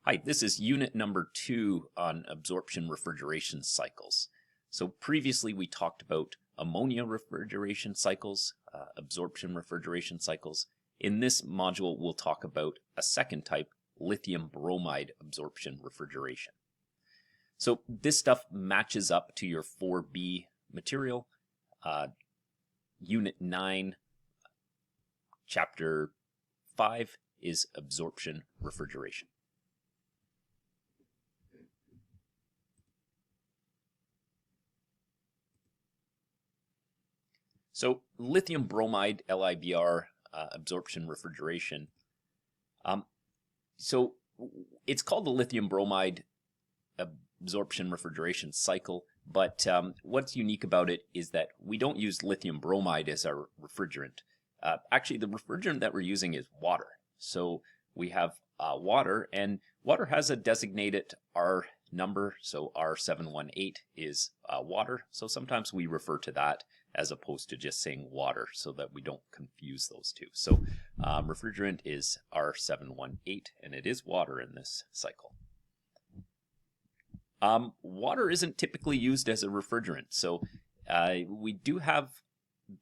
Hi, this is unit number 2 on absorption refrigeration cycles. So previously we talked about ammonia refrigeration cycles, absorption refrigeration cycles. In this module we'll talk about a second type, lithium bromide absorption refrigeration. So this stuff matches up to your 4B material, unit 9, chapter 5 is absorption refrigeration. So lithium bromide, LiBr, absorption refrigeration. So it's called the lithium bromide absorption refrigeration cycle, but what's unique about it is that we don't use lithium bromide as our refrigerant. Actually, the refrigerant that we're using is water. So we have water, and water has a designated R number, so R718 is water. So sometimes we refer to that as opposed to just saying water so that we don't confuse those two. So refrigerant is R718, and it is water in this cycle. Water isn't typically used as a refrigerant, so we do have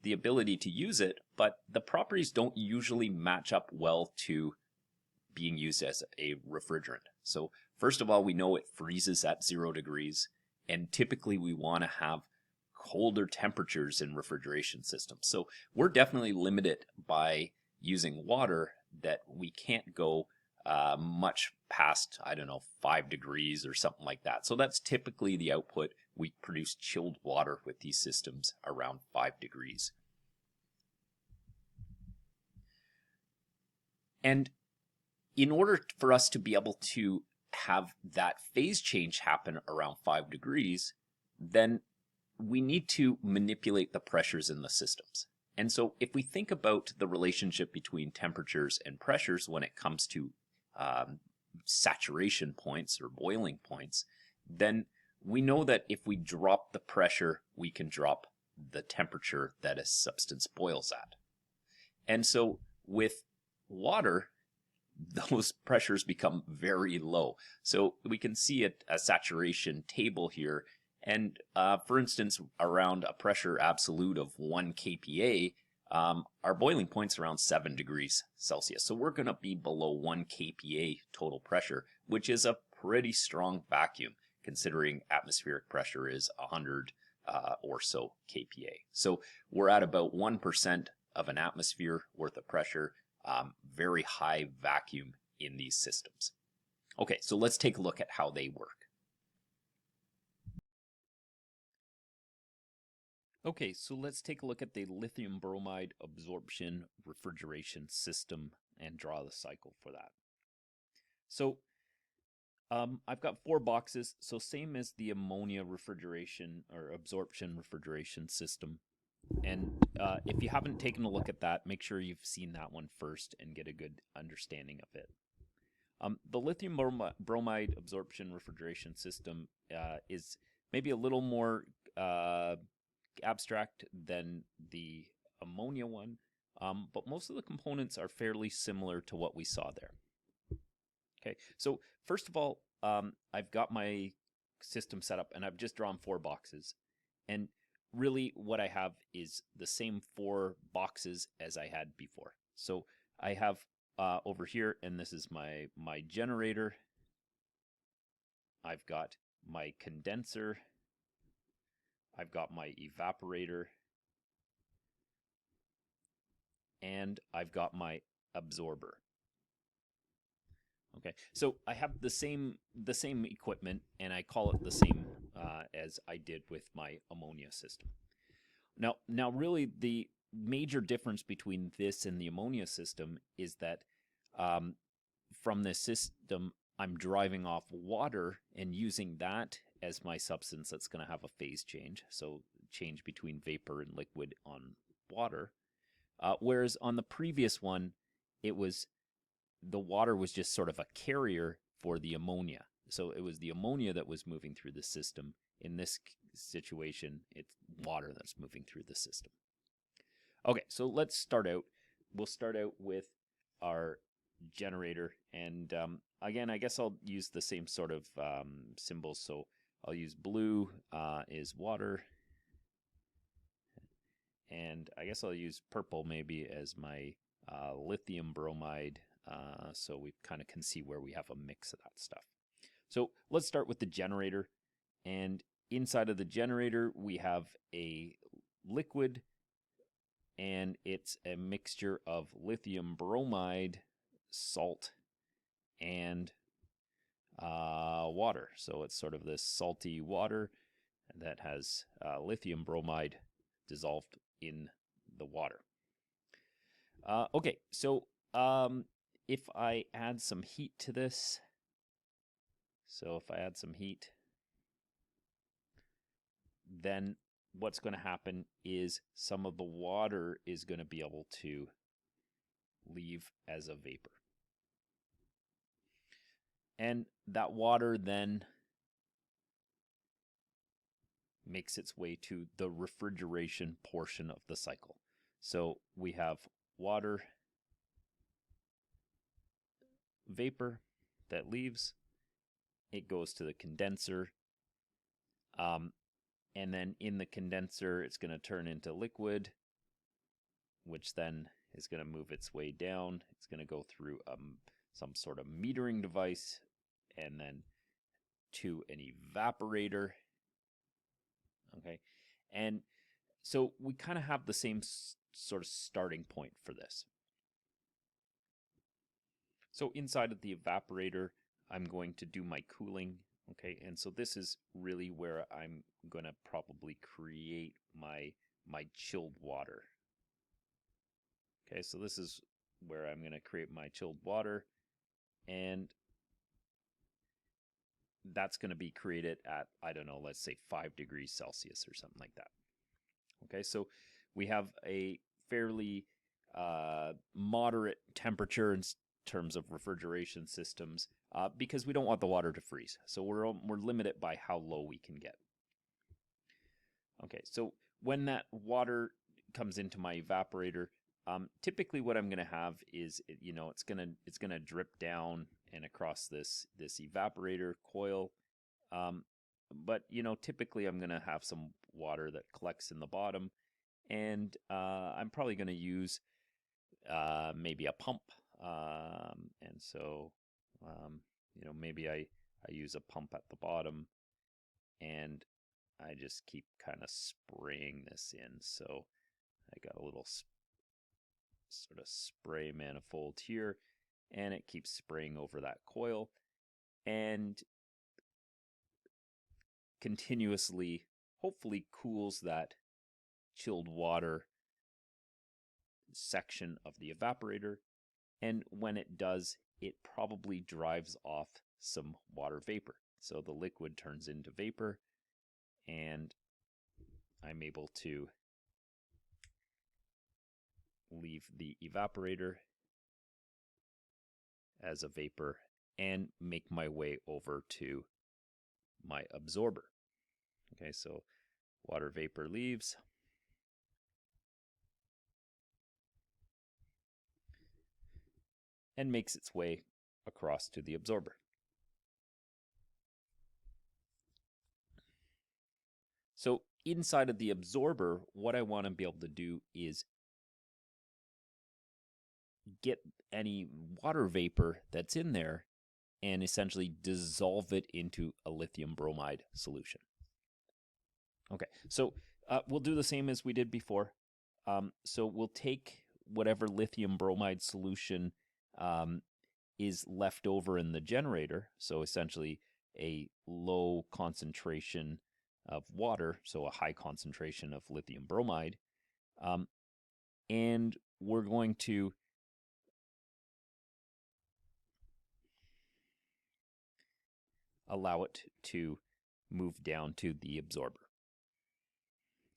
the ability to use it, but the properties don't usually match up well to being used as a refrigerant. So first of all, we know it freezes at 0 degrees, and typically we want to have colder temperatures in refrigeration systems. So we're definitely limited by using water that we can't go much past, I don't know, 5 degrees or something like that. So that's typically the output. We produce chilled water with these systems around 5 degrees. And in order for us to be able to have that phase change happen around 5 degrees, then we need to manipulate the pressures in the systems. And so if we think about the relationship between temperatures and pressures when it comes to saturation points or boiling points, then we know that if we drop the pressure, we can drop the temperature that a substance boils at. And so with water, those pressures become very low. So we can see a saturation table here. And for instance, around a pressure absolute of 1 kPa, our boiling point's around 7 degrees Celsius. So we're going to be below 1 kPa total pressure, which is a pretty strong vacuum, considering atmospheric pressure is 100 or so kPa. So we're at about 1% of an atmosphere worth of pressure, very high vacuum in these systems. Okay, so let's take a look at how they work. Okay, so let's take a look at the lithium bromide absorption refrigeration system and draw the cycle for that. So I've got 4 boxes, so same as the ammonia refrigeration or absorption refrigeration system. And if you haven't taken a look at that, make sure you've seen that one first and get a good understanding of it. The lithium bromide absorption refrigeration system is maybe a little more abstract than the ammonia one, but most of the components are fairly similar to what we saw there. Okay, so first of all, I've got my system set up and I've just drawn 4 boxes, and really what I have is the same 4 boxes as I had before. So I have over here, and this is my generator. I've got my condenser. I've got my evaporator, and I've got my absorber. Okay, so I have the same equipment, and I call it the same as I did with my ammonia system. Now, really, the major difference between this and the ammonia system is that from this system, I'm driving off water and using that as my substance that's going to have a phase change, so change between vapor and liquid on water. Whereas on the previous one, the water was just sort of a carrier for the ammonia. So it was the ammonia that was moving through the system. In this situation, it's water that's moving through the system. Okay, so let's start out. We'll start out with our generator. And again, I guess I'll use the same sort of symbols. So I'll use blue is water. And I guess I'll use purple maybe as my lithium bromide, so we kind of can see where we have a mix of that stuff. So let's start with the generator. And inside of the generator, we have a liquid, and it's a mixture of lithium bromide, salt, and water. So it's sort of this salty water that has lithium bromide dissolved in the water. Okay, so if I add some heat to this, then what's going to happen is some of the water is going to be able to leave as a vapor. And that water then makes its way to the refrigeration portion of the cycle. So we have water vapor that leaves. It goes to the condenser. And then in the condenser, it's going to turn into liquid, which then is going to move its way down. It's going to go through some sort of metering device and then to an evaporator. Okay. And so we kind of have the same sort of starting point for this. So inside of the evaporator, I'm going to do my cooling. Okay, and so this is really where I'm going to probably create my chilled water. Okay, so this is where I'm going to create my chilled water, and that's going to be created at, I don't know, let's say 5 degrees Celsius or something like that. Okay, so we have a fairly moderate temperature in terms of refrigeration systems, because we don't want the water to freeze. So we're limited by how low we can get. Okay, so when that water comes into my evaporator, typically what I'm going to have is, it's going to drip down and across this evaporator coil. But typically I'm going to have some water that collects in the bottom, and I'm probably going to use maybe a pump. And so, maybe I use a pump at the bottom, and I just keep kind of spraying this in. So I got a little sort of spray manifold here, and it keeps spraying over that coil and continuously, hopefully, cools that chilled water section of the evaporator. And when it does, it probably drives off some water vapor. So the liquid turns into vapor, and I'm able to leave the evaporator as a vapor and make my way over to my absorber. Okay, so water vapor leaves. And makes its way across to the absorber. So inside of the absorber, what I want to be able to do is get any water vapor that's in there and essentially dissolve it into a lithium bromide solution. Okay, so we'll do the same as we did before. So we'll take whatever lithium bromide solution is left over in the generator, so essentially a low concentration of water, so a high concentration of lithium bromide, and we're going to allow it to move down to the absorber.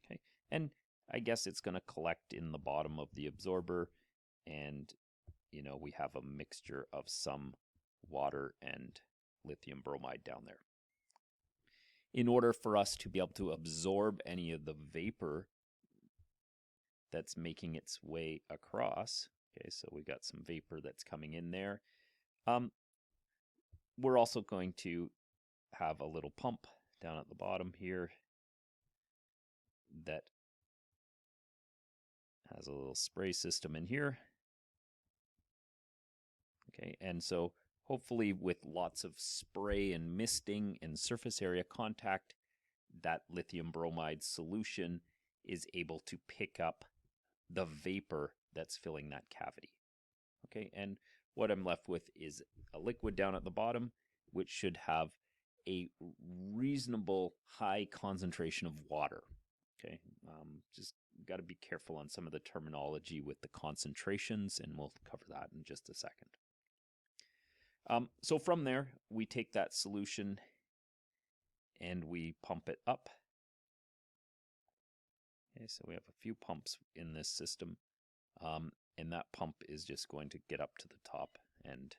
Okay, and I guess it's going to collect in the bottom of the absorber, and we have a mixture of some water and lithium bromide down there. In order for us to be able to absorb any of the vapor that's making its way across, Okay, so we got some vapor that's coming in there. We're also going to have a little pump down at the bottom here that has a little spray system in here. Okay, and so hopefully with lots of spray and misting and surface area contact, that lithium bromide solution is able to pick up the vapor that's filling that cavity. Okay, and what I'm left with is a liquid down at the bottom, which should have a reasonable high concentration of water. Okay, just got to be careful on some of the terminology with the concentrations, and we'll cover that in just a second. So from there, we take that solution and we pump it up. Okay, so we have a few pumps in this system, and that pump is just going to get up to the top, and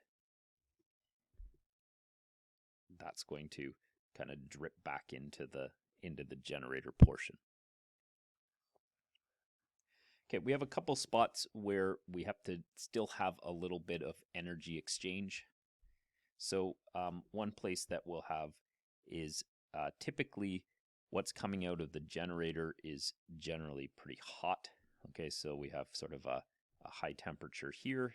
that's going to kind of drip back into the generator portion. Okay, we have a couple spots where we have to still have a little bit of energy exchange. So one place that we'll have is typically what's coming out of the generator is generally pretty hot. Okay, so we have sort of a high temperature here,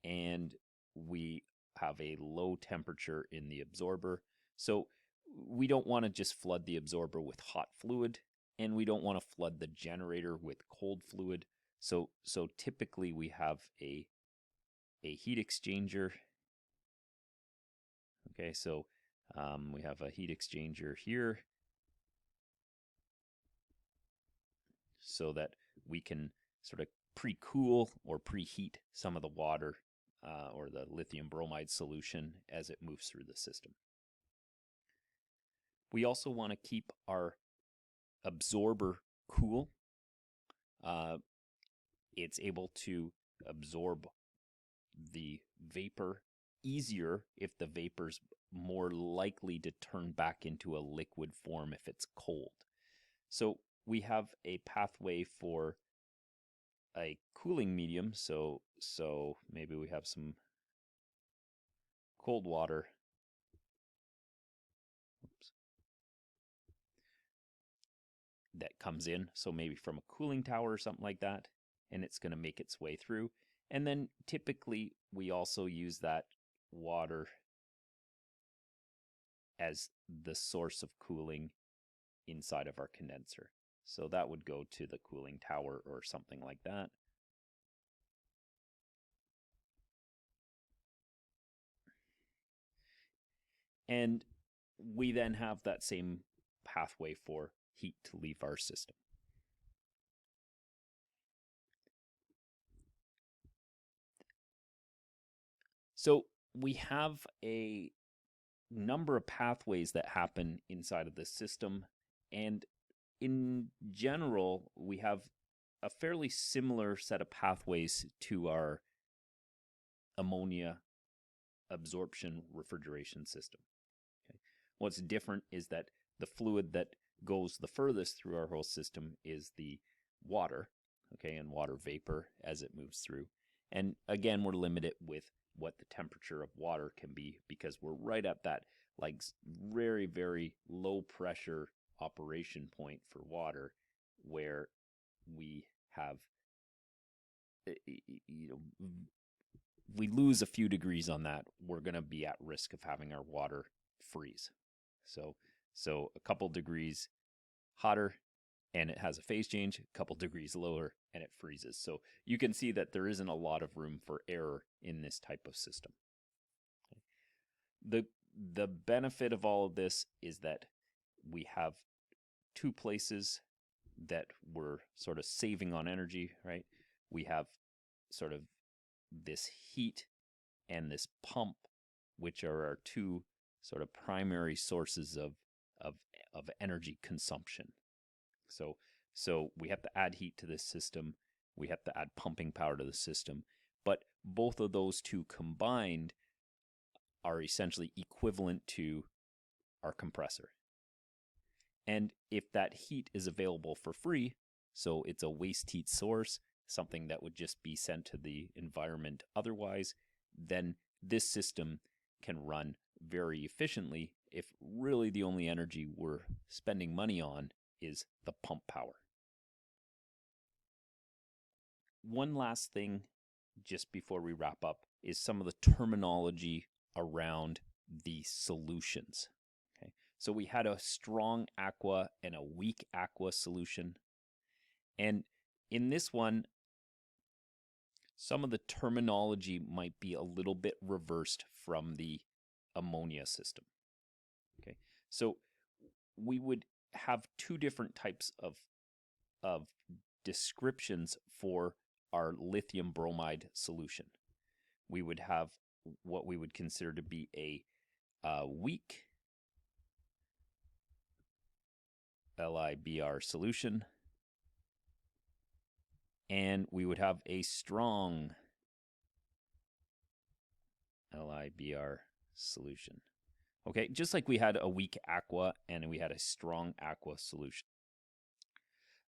and we have a low temperature in the absorber. So we don't want to just flood the absorber with hot fluid, and we don't want to flood the generator with cold fluid. So typically we have a heat exchanger. Okay, so we have a heat exchanger here so that we can sort of pre-cool or preheat some of the water or the lithium bromide solution as it moves through the system. We also want to keep our absorber cool. It's able to absorb the vapor easier if the vapor's more likely to turn back into a liquid form if it's cold. So we have a pathway for a cooling medium, so maybe we have some cold water. Oops. That comes in, so maybe from a cooling tower or something like that, and it's going to make its way through. And then typically we also use that water as the source of cooling inside of our condenser. So that would go to the cooling tower or something like that. And we then have that same pathway for heat to leave our system. So we have a number of pathways that happen inside of this system, and in general, we have a fairly similar set of pathways to our ammonia absorption refrigeration system. Okay. What's different is that the fluid that goes the furthest through our whole system is the water, okay, and water vapor as it moves through. And again, we're limited with what the temperature of water can be because we're right at that like very, very low pressure operation point for water where we have, we lose a few degrees on that, we're going to be at risk of having our water freeze. So a couple degrees hotter and it has a phase change, a couple degrees lower and it freezes. So you can see that there isn't a lot of room for error in this type of system. The benefit of all of this is that we have two places that we're sort of saving on energy, right? We have sort of this heat and this pump, which are our two sort of primary sources of energy consumption. So we have to add heat to this system. We have to add pumping power to the system. But both of those two combined are essentially equivalent to our compressor. And if that heat is available for free, so it's a waste heat source, something that would just be sent to the environment otherwise, then this system can run very efficiently if really the only energy we're spending money on is the pump power. One last thing just before we wrap up is some of the terminology around the solutions. Okay, so we had a strong aqua and a weak aqua solution. And in this one, some of the terminology might be a little bit reversed from the ammonia system. Okay, so we would have two different types of descriptions for our lithium bromide solution. We would have what we would consider to be a weak LiBr solution, and we would have a strong LiBr solution. Okay, just like we had a weak aqua and we had a strong aqua solution.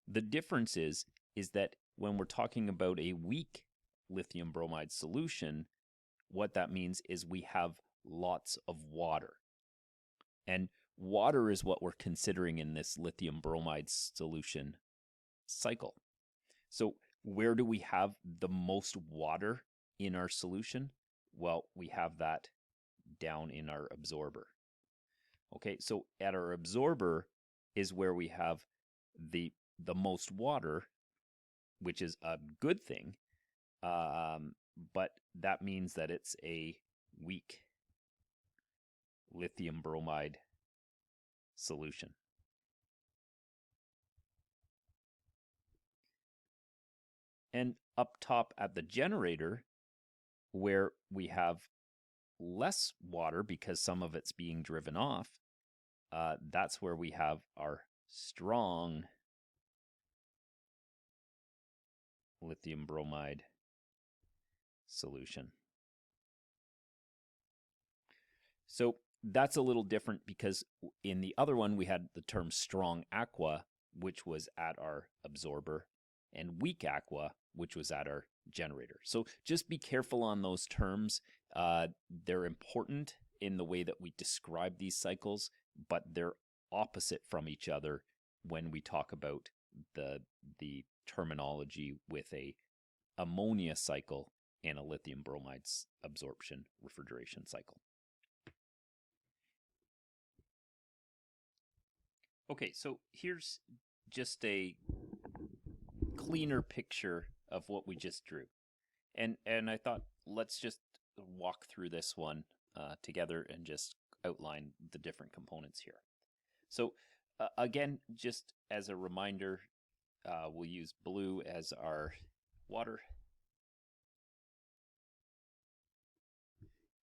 The difference is that when we're talking about a weak lithium bromide solution, what that means is we have lots of water. And water is what we're considering in this lithium bromide solution cycle. So where do we have the most water in our solution? Well, we have that down in our absorber. Okay, so at our absorber is where we have the most water, which is a good thing, but that means that it's a weak lithium bromide solution. And up top at the generator, where we have less water because some of it's being driven off, that's where we have our strong lithium bromide solution. So that's a little different because in the other one we had the term strong aqua, which was at our absorber, and weak aqua, which was at our generator. So just be careful on those terms. They're important in the way that we describe these cycles, but they're opposite from each other when we talk about the terminology with a ammonia cycle and a lithium bromide absorption refrigeration cycle. Okay, so here's just a cleaner picture of what we just drew. And I thought, let's just walk through this one together and just outline the different components here. So again, just as a reminder, we'll use blue as our water.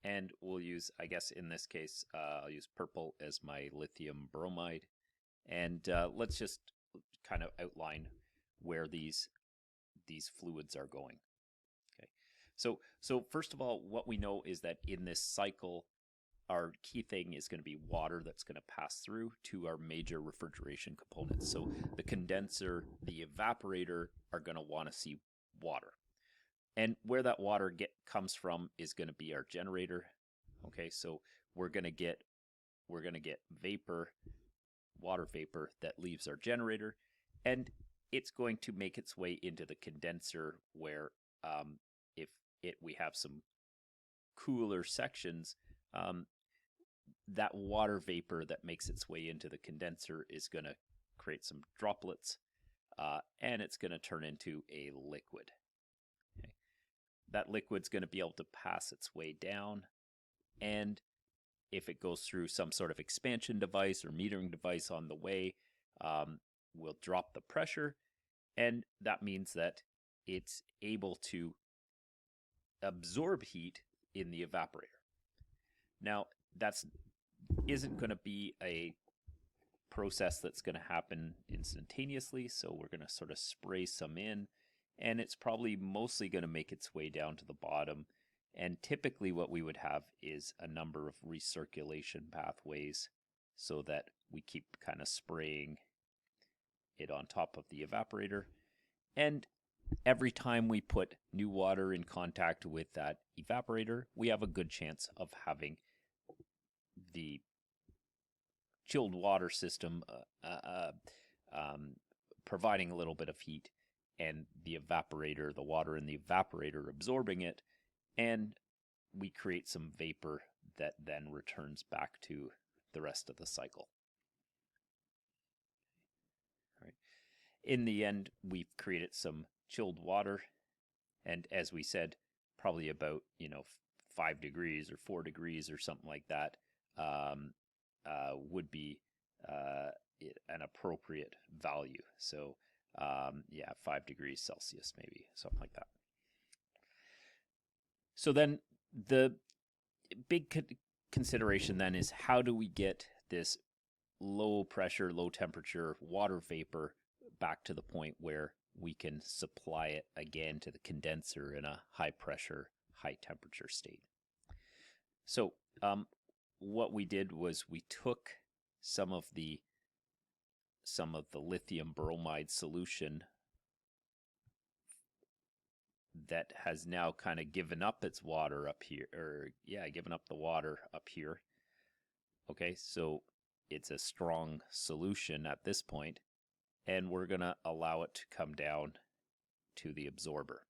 And we'll use, I guess in this case, I'll use purple as my lithium bromide. And let's just kind of outline where these fluids are going. Okay, so first of all, what we know is that in this cycle, our key thing is going to be water that's going to pass through to our major refrigeration components. So the condenser, the evaporator are going to want to see water. And where that water comes from is going to be our generator. Okay, so we're going to get vapor, water vapor that leaves our generator, and it's going to make its way into the condenser where if we have some cooler sections, that water vapor that makes its way into the condenser is going to create some droplets, and it's going to turn into a liquid. Okay. That liquid's going to be able to pass its way down, and if it goes through some sort of expansion device or metering device on the way, we'll drop the pressure, and that means that it's able to absorb heat in the evaporator. Now, that isn't going to be a process that's going to happen instantaneously, so we're going to sort of spray some in, and it's probably mostly going to make its way down to the bottom. And typically what we would have is a number of recirculation pathways so that we keep kind of spraying it on top of the evaporator. And every time we put new water in contact with that evaporator, we have a good chance of having the chilled water system providing a little bit of heat, and the evaporator, the water in the evaporator absorbing it, and we create some vapor that then returns back to the rest of the cycle. All right. In the end, we've created some chilled water, and as we said, probably about 5 degrees or 4 degrees or something like that would be an appropriate value. So yeah, 5 degrees Celsius, maybe something like that. So then the big consideration then is, how do we get this low pressure, low temperature water vapor back to the point where we can supply it again to the condenser in a high pressure, high temperature state? So what we did was we took some of the lithium bromide solution that has now kind of given up its water up here, or given up the water up here. Okay, so it's a strong solution at this point, and we're going to allow it to come down to the absorber.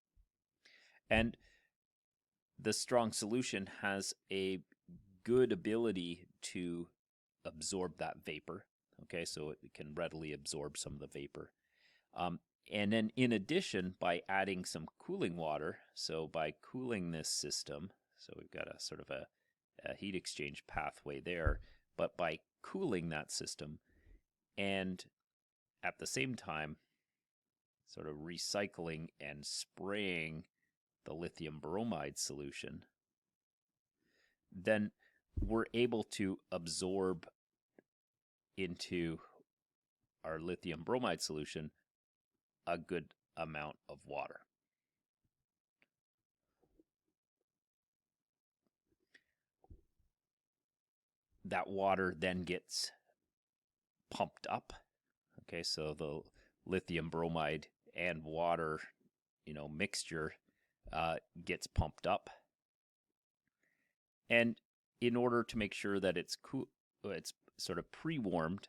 And the strong solution has a good ability to absorb that vapor. Okay, so it can readily absorb some of the vapor. And then in addition, by adding some cooling water, so by cooling this system, so we've got a sort of a heat exchange pathway there, but by cooling that system and at the same time sort of recycling and spraying the lithium bromide solution, then we're able to absorb into our lithium bromide solution a good amount of water. That water then gets pumped up. Okay, so the lithium bromide and water, mixture gets pumped up. And in order to make sure that it's sort of pre-warmed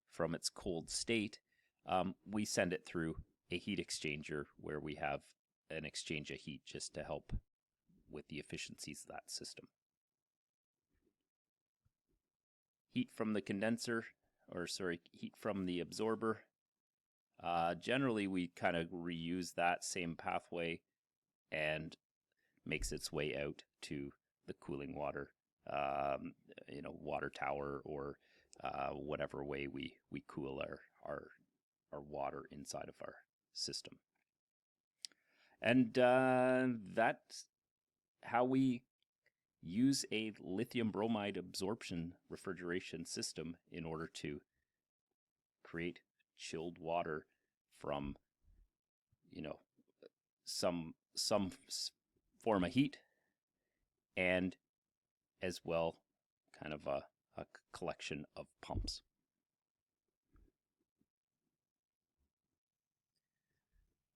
from its cold state, we send it through a heat exchanger where we have an exchange of heat just to help with the efficiencies of that system. Heat from the condenser, heat from the absorber. Generally, we kind of reuse that same pathway and makes its way out to the cooling water, water tower, or whatever way we cool our water inside of our system. And that's how we use a lithium bromide absorption refrigeration system in order to create chilled water from some form of heat, and as well kind of a collection of pumps.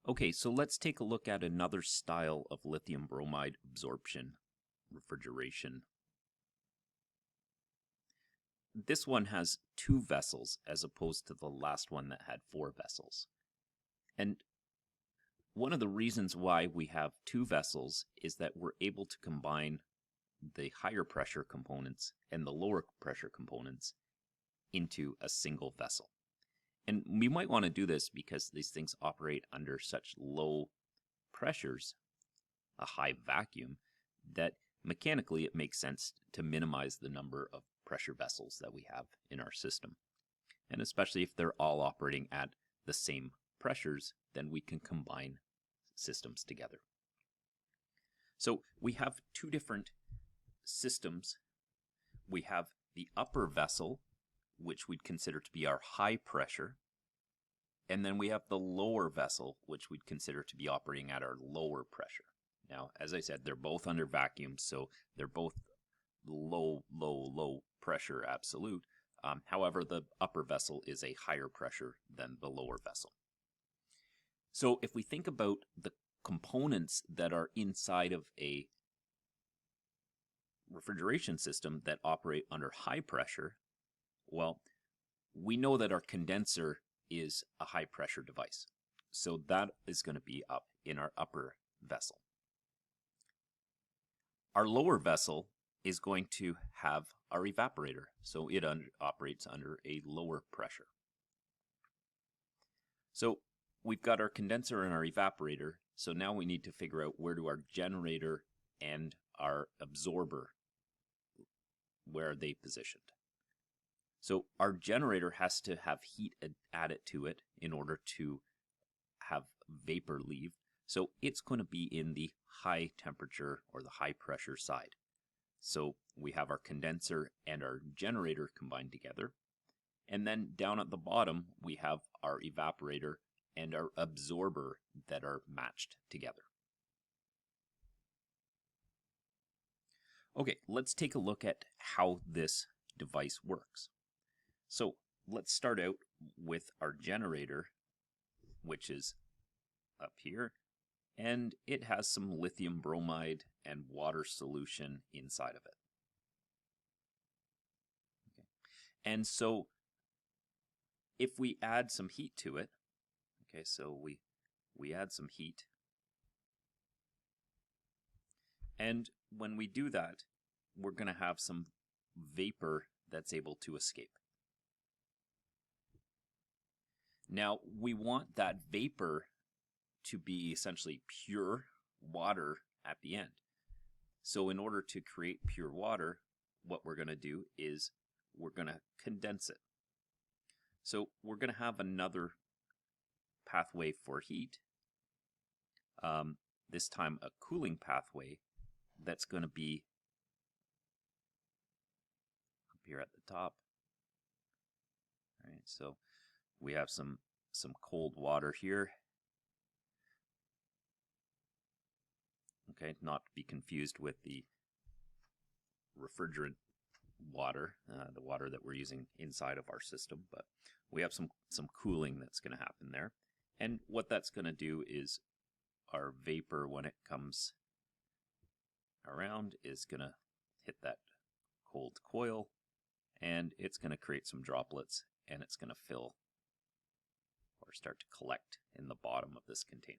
Okay, so let's take a look at another style of lithium bromide absorption refrigeration. This one has 2 vessels as opposed to the last one that had 4 vessels. And one of the reasons why we have 2 vessels is that we're able to combine the higher pressure components and the lower pressure components into a single vessel. And we might want to do this because these things operate under such low pressures, a high vacuum, that mechanically it makes sense to minimize the number of pressure vessels that we have in our system. And especially if they're all operating at the same pressures, then we can combine systems together. So we have 2 different systems. We have the upper vessel, which we'd consider to be our high pressure, and then we have the lower vessel, which we'd consider to be operating at our lower pressure. Now, as I said, they're both under vacuum, so they're both low pressure absolute. However, the upper vessel is a higher pressure than the lower vessel. So if we think about the components that are inside of a refrigeration system that operate under high pressure, well, we know that our condenser is a high pressure device. So that is going to be up in our upper vessel. Our lower vessel is going to have our evaporator, so it operates under a lower pressure. So we've got our condenser and our evaporator, so now we need to figure out where do our generator and our absorber, where are they positioned? So our generator has to have heat added to it in order to have vapor leave. So it's going to be in the high temperature or the high pressure side. So we have our condenser and our generator combined together. And then down at the bottom, we have our evaporator and our absorber that are matched together. Okay, let's take a look at how this device works. So let's start out with our generator, which is up here, and it has some lithium bromide and water solution inside of it. Okay. And so if we add some heat to it, okay, so we add some heat, and when we do that, we're going to have some vapor that's able to escape. Now, we want that vapor to be essentially pure water at the end. So in order to create pure water, what we're going to do is we're going to condense it. So we're going to have another pathway for heat, this time a cooling pathway that's going to be up here at the top. All right, so we have some cold water here. Okay, not to be confused with the refrigerant water, the water that we're using inside of our system, but we have some cooling that's going to happen there. And what that's going to do is our vapor, when it comes around, is going to hit that cold coil, and it's going to create some droplets, and it's going to fill or start to collect in the bottom of this container.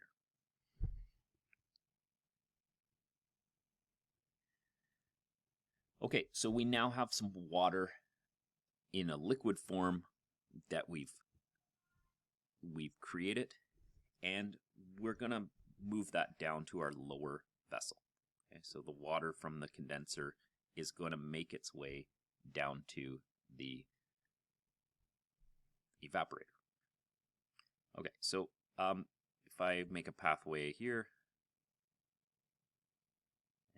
Okay, so we now have some water in a liquid form that we've created, and we're going to move that down to our lower vessel. Okay, so the water from the condenser is going to make its way down to the evaporator. Okay, so if I make a pathway here,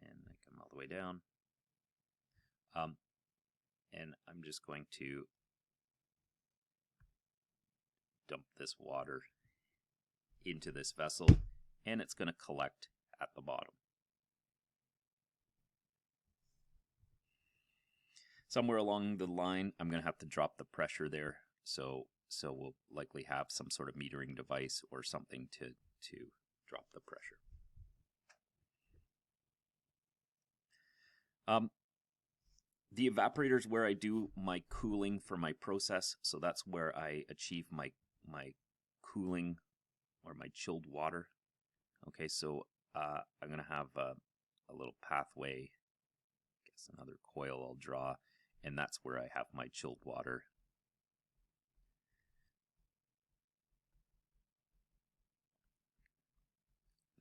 and I come all the way down, and I'm just going to dump this water into this vessel, and it's going to collect at the bottom. Somewhere along the line, I'm going to have to drop the pressure there, so we'll likely have some sort of metering device or something to drop the pressure. The evaporator is where I do my cooling for my process, so that's where I achieve my cooling or my chilled water. Okay, so I'm going to have a little pathway, I guess another coil I'll draw, and that's where I have my chilled water.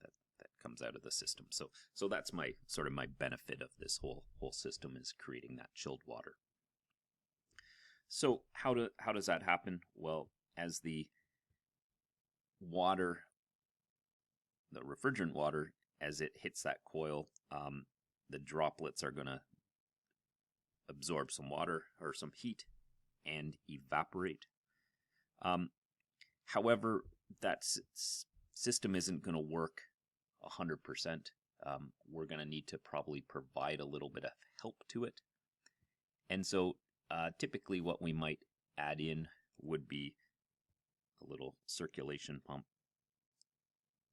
That comes out of the system. So that's my sort of my benefit of this whole system, is creating that chilled water. So how does that happen? Well, as the water, the refrigerant water, as it hits that coil, the droplets are going to absorb some water or some heat and evaporate. However, that system isn't going to work 100%. We're going to need to probably provide a little bit of help to it. And so typically what we might add in would be a little circulation pump.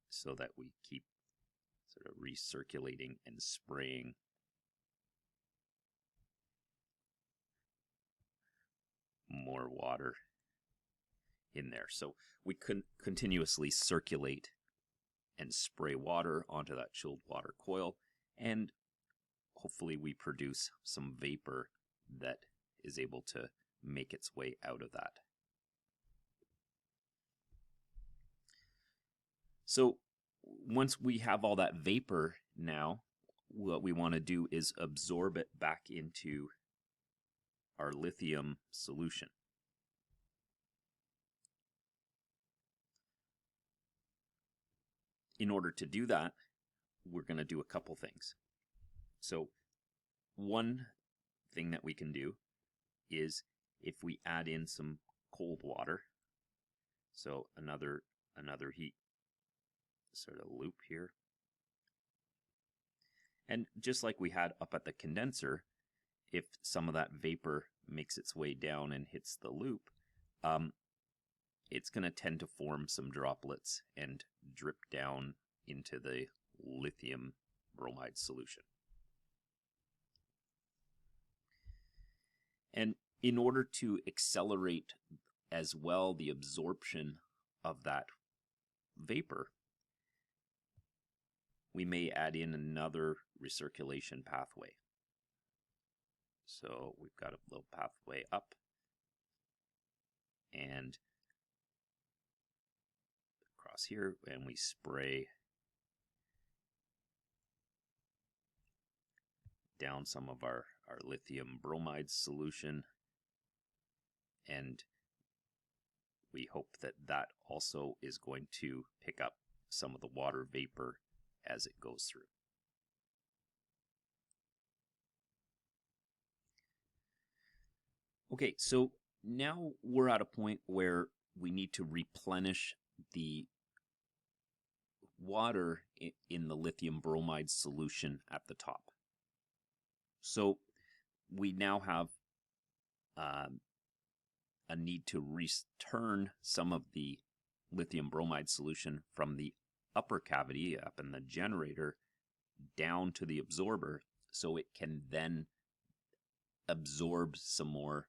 so that we keep sort of recirculating and spraying more water in there. So we can continuously circulate and spray water onto that chilled water coil, and hopefully we produce some vapor that is able to make its way out of that. So once we have all that vapor now, what we want to do is absorb it back into our lithium solution. In order to do that, we're going to do a couple things. So one thing that we can do is if we add in some cold water, so another heat sort of loop here. And just like we had up at the condenser, if some of that vapor makes its way down and hits the loop, it's going to tend to form some droplets and drip down into the lithium bromide solution. And in order to accelerate as well the absorption of that vapor, we may add in another recirculation pathway. So we've got a little pathway up and across here, and we spray down some of our lithium bromide solution, and we hope that that also is going to pick up some of the water vapor as it goes through. Okay, so now we're at a point where we need to replenish the water in the lithium bromide solution at the top. So we now have a need to return some of the lithium bromide solution from the upper cavity up in the generator down to the absorber, so it can then absorb some more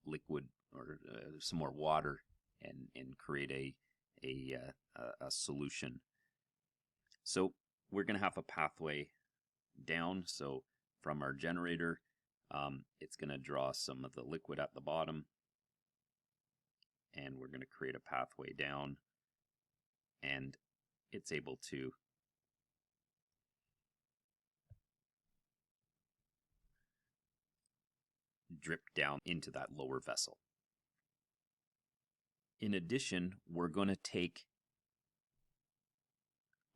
liquid or some more water and create a solution. So we're going to have a pathway down. So from our generator, it's going to draw some of the liquid at the bottom, and we're going to create a pathway down, and it's able to drip down into that lower vessel. In addition, we're going to take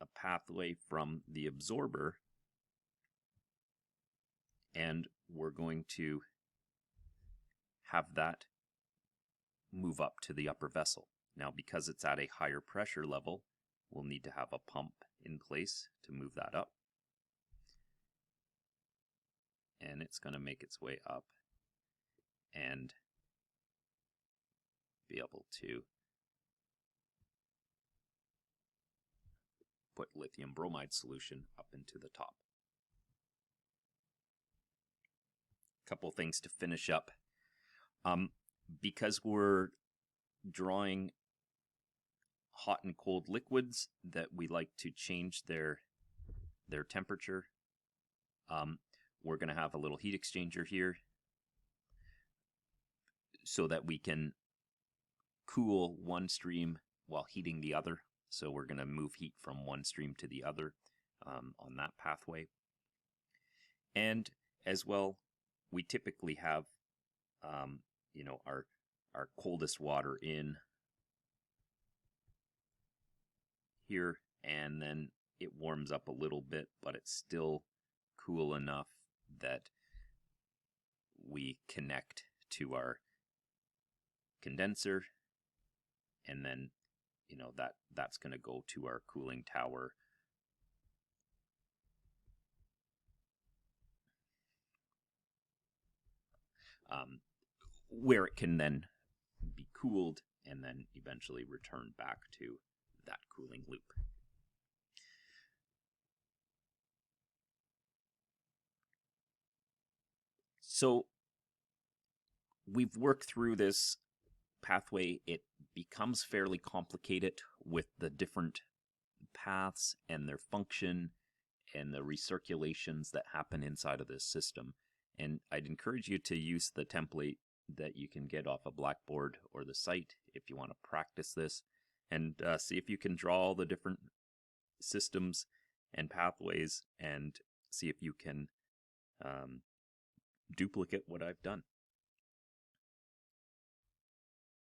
a pathway from the absorber, and we're going to have that move up to the upper vessel. Now, because it's at a higher pressure level, we'll need to have a pump in place to move that up. And it's going to make its way up and be able to put lithium bromide solution up into the top. Couple things to finish up. Because we're drawing hot and cold liquids that we like to change their temperature, we're going to have a little heat exchanger here so that we can cool one stream while heating the other. So we're going to move heat from one stream to the other on that pathway. And as well, we typically have our coldest water in here, and then it warms up a little bit, but it's still cool enough that we connect to our condenser, and then that's going to go to our cooling tower. Where it can then be cooled and then eventually return back to that cooling loop. So we've worked through this pathway. It becomes fairly complicated with the different paths and their function and the recirculations that happen inside of this system. And I'd encourage you to use the template that you can get off a Blackboard or the site if you want to practice this, and see if you can draw all the different systems and pathways and see if you can duplicate what I've done.